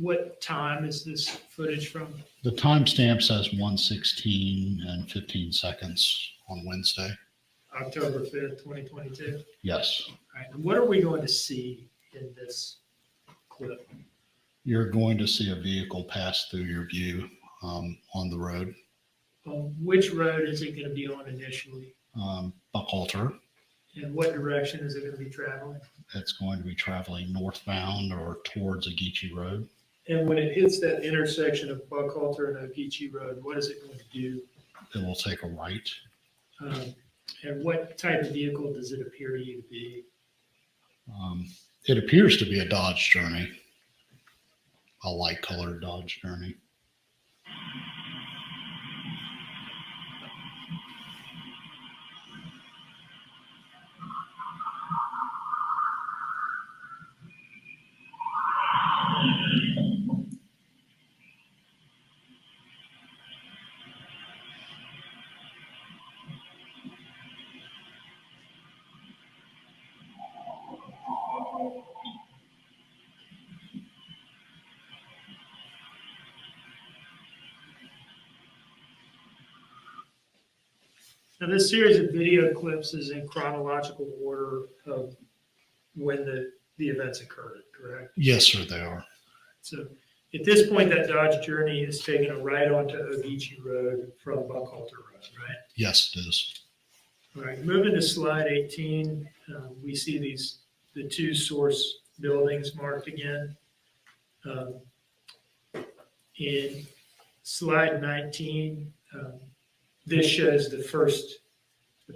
What time is this footage from? The timestamp says 1:16 and 15 seconds on Wednesday. October 5th, 2022. Yes. All right. And what are we going to see in this clip? You're going to see a vehicle pass through your view on the road. Which road is it going to be on initially? Buckhalter. And what direction is it going to be traveling? It's going to be traveling northbound or towards Ogeechee Road. And when it hits that intersection of Buckhalter and Ogeechee Road, what is it going to do? It will take a right. And what type of vehicle does it appear to you to be? It appears to be a Dodge Journey, a light colored Dodge Journey. Now, this series of video clips is in chronological order of when the events occurred, correct? Yes, sir, they are. So at this point, that Dodge Journey is taking a right onto Ogeechee Road from Buckhalter Road, right? Yes, it is. All right, moving to slide 18, we see the two source buildings marked again. In slide 19, this shows the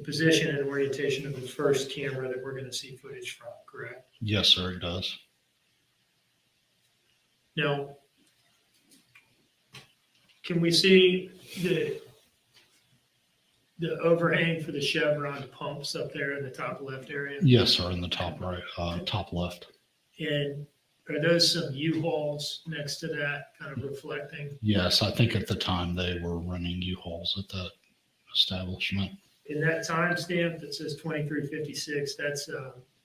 position and orientation of the first camera that we're going to see footage from, correct? Yes, sir, it does. Now, can we see the overhang for the Chevron pumps up there in the top left area? Yes, sir, in the top right, top left. And are those some U-Hauls next to that, kind of reflecting? Yes, I think at the time they were running U-Hauls at that establishment. In that timestamp that says 23:56, that's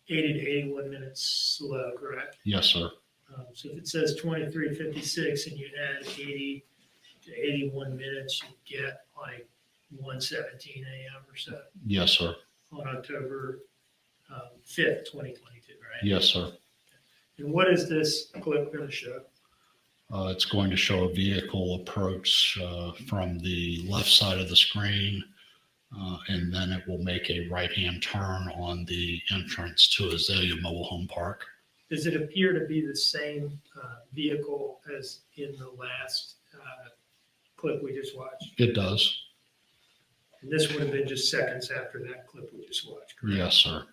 80 to 81 minutes slow, correct? Yes, sir. So if it says 23:56 and you add 80 to 81 minutes, you get like 1:17 a.m. or so Yes, sir. on October 5th, 2022, right? Yes, sir. And what is this clip going to show? It's going to show a vehicle approach from the left side of the screen, and then it will make a right-hand turn on the entrance to Azalea Mobile Home Park. Does it appear to be the same vehicle as in the last clip we just watched? It does. And this would have been just seconds after that clip we just watched, correct? Yes, sir.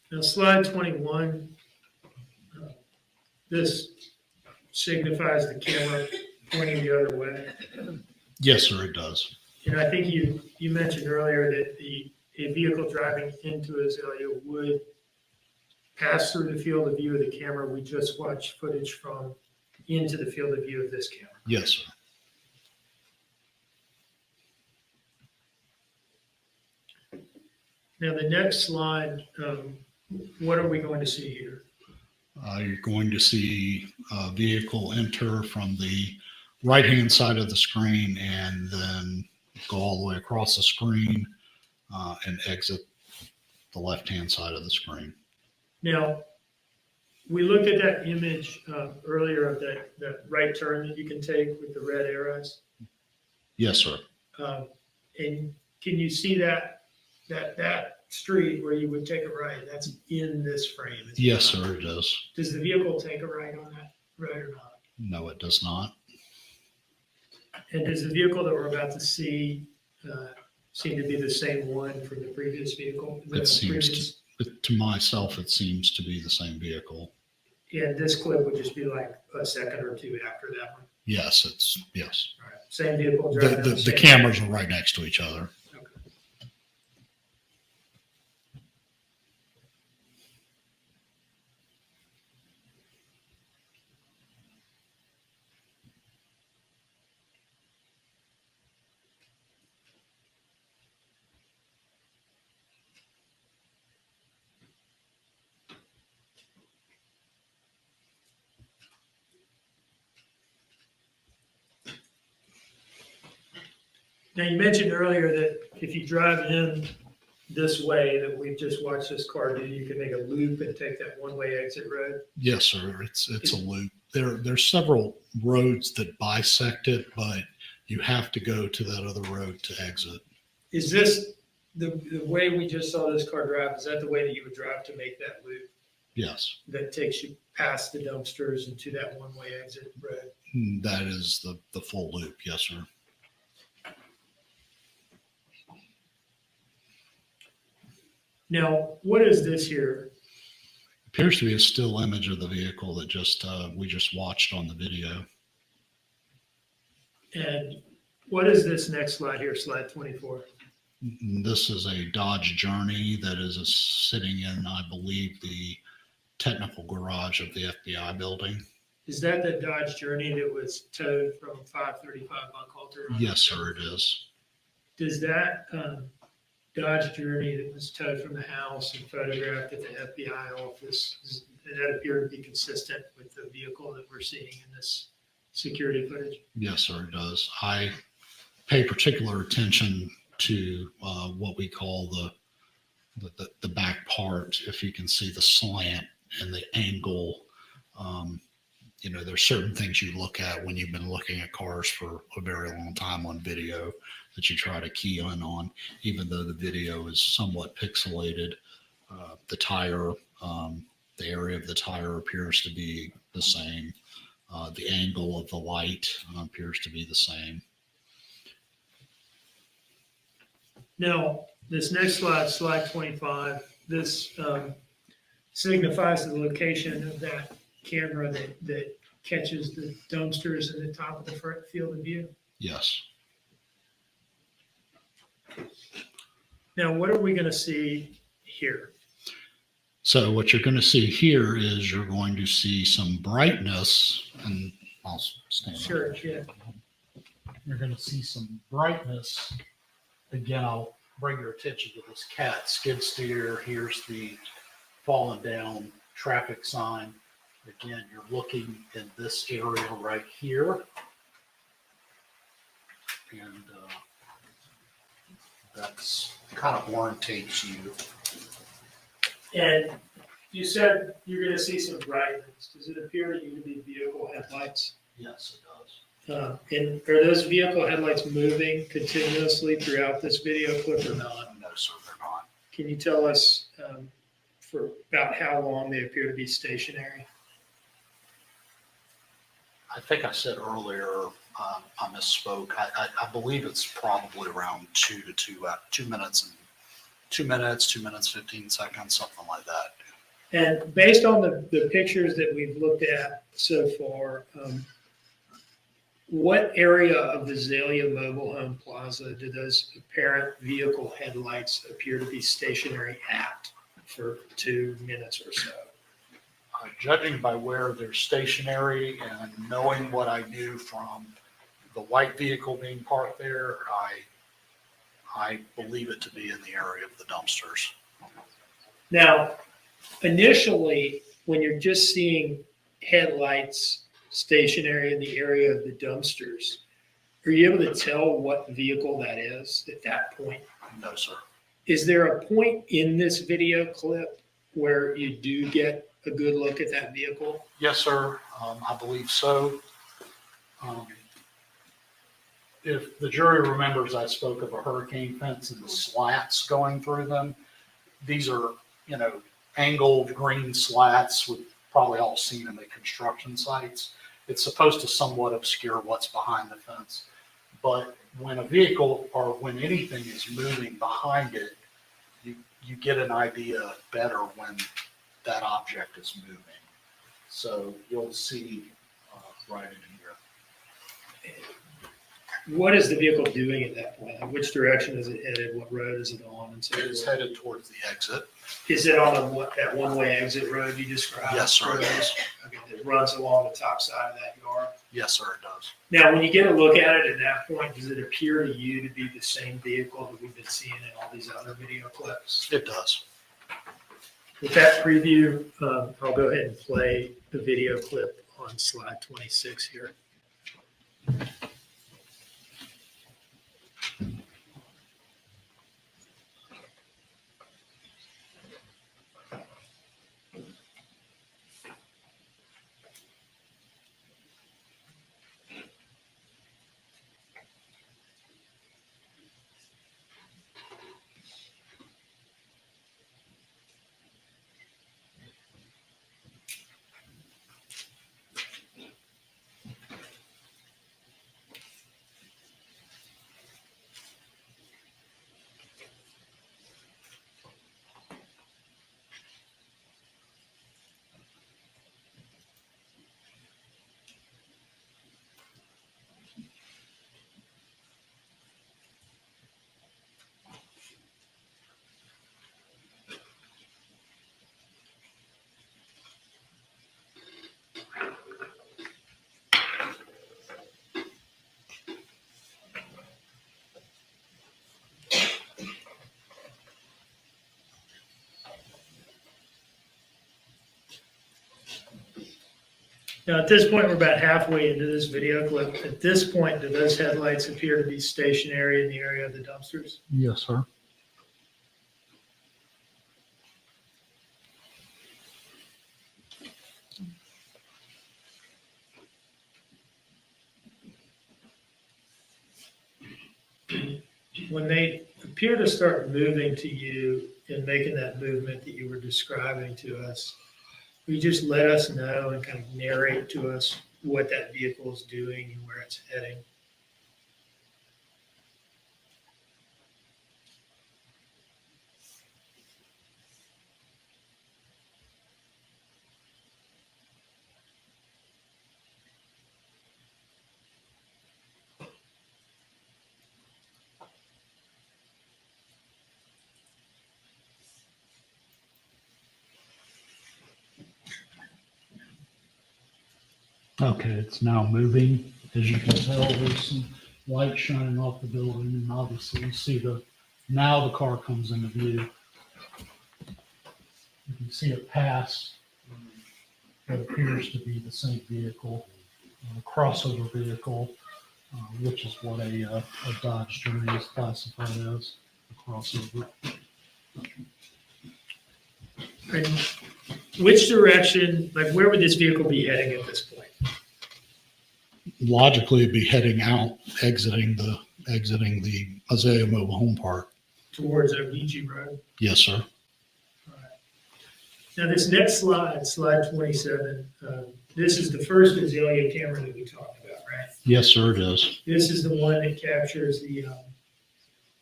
Now, slide 21, this signifies the camera pointing the other way. Yes, sir, it does. And I think you mentioned earlier that a vehicle driving into Azalea would pass through the field of view of the camera we just watched footage from into the field of view of this camera. Yes, sir. Now, the next slide, what are we going to see here? You're going to see a vehicle enter from the right-hand side of the screen and then go all the way across the screen and exit the left-hand side of the screen. Now, we looked at that image earlier of that right turn that you can take with the red arrows. Yes, sir. And can you see that street where you would take a right? That's in this frame. Yes, sir, it does. Does the vehicle take a right on that road or not? No, it does not. And does the vehicle that we're about to see seem to be the same one from the previous vehicle? It seems to myself, it seems to be the same vehicle. Yeah, this clip would just be like a second or two after that one. Yes, yes. All right. Same vehicle. Driving The same cameras are right next to each other. Okay. Now, you mentioned earlier that if you drive in this way that we've just watched this car do, you can make a loop and take that one-way exit road. Yes, sir. It's a loop. There's several roads that bisect it, but you have to go to that other road to exit. Is this the way we just saw this car drive? Is that the way that you would drive to make that loop Yes, that takes you past the dumpsters and to that one-way exit road? that is the full loop. Yes, sir. Now, what is this here? Appears to be a still image of the vehicle that we just watched on the video. And what is this next slide here, slide 24? This is a Dodge Journey that is sitting in, I believe, the technical garage of the FBI building. Is that the Dodge Journey that was towed from 535 Buckhalter? Yes, sir, it is. Does that Dodge Journey that was towed from the house and photographed at the FBI office, does that appear to be consistent with the vehicle that we're seeing in this security footage? Yes, sir, it does. I pay particular attention to what we call the back part. If you can see the slant and the angle, there's certain things you look at when you've been looking at cars for a very long time on video that you try to key in on, even though the video is somewhat pixelated. The tire, the area of the tire appears to be the same. The angle of the light appears to be the same. Now, this next slide, slide 25, this signifies the location of that camera that catches the dumpsters in the top of the front field of view. Yes. Now, what are we going to see here? So what you're going to see here is you're going to see some brightness, and I'll stand Sure, yeah. You're going to see some brightness. Again, I'll bring your attention to this cat skid steer. Here's the fallen down traffic sign. Again, you're looking in this area right here. And that's kind of orientates you. And you said you're going to see some brightness. Does it appear to you to be vehicle headlights? Yes, it does. And are those vehicle headlights moving continuously throughout this video clip or not? No, sir, they're not. Can you tell us for about how long they appear to be stationary? I think I said earlier, I misspoke. I believe it's probably around 2 minutes, 2 minutes, 15 seconds, something like that. And based on the pictures that we've looked at so far, what area of the Azalea Mobile Home Plaza do those apparent vehicle headlights appear to be stationary at for 2 minutes or so? Judging by where they're stationary and knowing what I knew from the white vehicle being parked there, I believe it to be in the area of the dumpsters. Now, initially, when you're just seeing headlights stationary in the area of the dumpsters, are you able to tell what vehicle that is at that point? No, sir. Is there a point in this video clip where you do get a good look at that vehicle? Yes, sir. I believe so. If the jury remembers, I spoke of a hurricane fence and the slats going through them. These are, angled green slats. We've probably all seen them at construction sites. It's supposed to somewhat obscure what's behind the fence. But when a vehicle or when anything is moving behind it, you get an idea better when that object is moving. So you'll see right in here. What is the vehicle doing at that point? Like, which direction is it headed? What road is it on? And so It is headed towards the exit. Is it on that one-way exit road you described? Yes, sir, it is. Okay, that runs along the top side of that yard. Yes, sir, it does. Now, when you get a look at it at that point, does it appear to you to be the same vehicle that we've been seeing in all these other video clips? It does. With that preview, I'll go ahead and play the video clip on slide 26 here. Now, at this point, we're about halfway into this video clip. At this point, do those headlights appear to be stationary in the area of the dumpsters? Yes, sir. When they appear to start moving to you and making that movement that you were describing to us, will you just let us know and kind of narrate to us what that vehicle is doing and where it's heading? Okay, it's now moving. As you can tell, there's some light shining off the building, and obviously you see now the car comes into view. You can see it pass what appears to be the same vehicle, a crossover vehicle, which is what a Dodge Journey is classified as, a crossover. And which direction, like where would this vehicle be heading at this point? Logically, it'd be heading out, exiting the Azalea Mobile Home Park. Towards Ogeechee Road? Yes, sir. Now, this next slide, slide 27, this is the first Azalea camera that we talked about, right? Yes, sir, it is. This is the one that captures the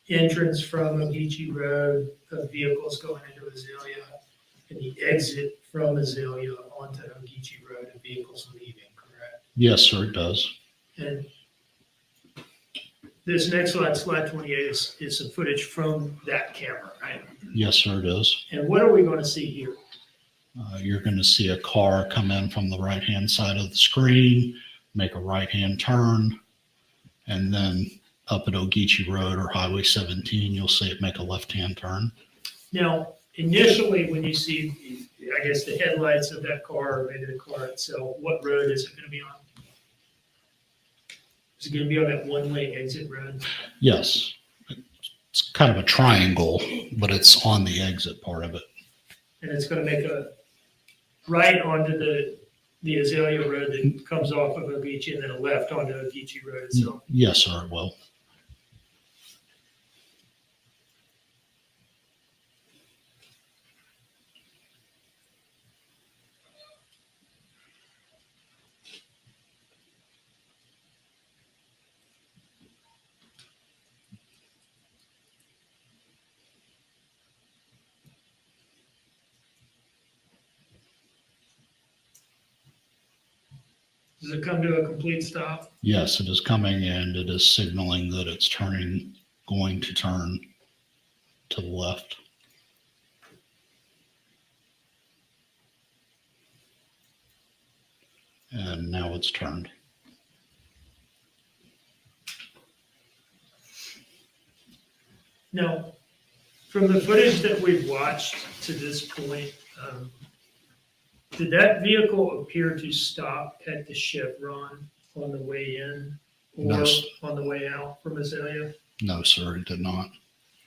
entrance from Ogeechee Road of vehicles going into Azalea and the exit from Azalea onto Ogeechee Road of vehicles leaving, correct? Yes, sir, it does. And this next slide, slide 28, is some footage from that camera, right? Yes, sir, it is. And what are we going to see here? You're going to see a car come in from the right-hand side of the screen, make a right-hand turn, and then up at Ogeechee Road or Highway 17, you'll see it make a left-hand turn. Now, initially, when you see, I guess, the headlights of that car, or maybe the car itself, what road is it going to be on? Is it going to be on that one-way exit road? Yes. It's kind of a triangle, but it's on the exit part of it. And it's going to make a right onto the Azalea Road that comes off of Ogeechee and then a left onto Ogeechee Road itself. Yes, sir, it will. Does it come to a complete stop? Yes, it is coming and it is signaling that it's going to turn to the left. And now it's turned. Now, from the footage that we've watched to this point, did that vehicle appear to stop at the Chevron on the way in or No. on the way out from Azalea? No, sir, it did not.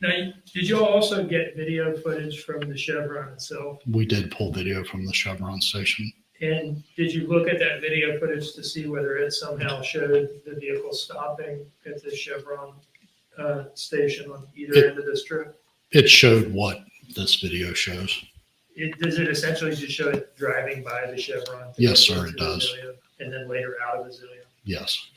Now, did you all also get video footage from the Chevron itself? We did pull video from the Chevron station. And did you look at that video footage to see whether it somehow showed the vehicle stopping at the Chevron station on either end of this trip? It showed what this video shows. Does it essentially just show it driving by the Chevron? Yes, sir, it does. Azalea, and then later out of Azalea? Yes.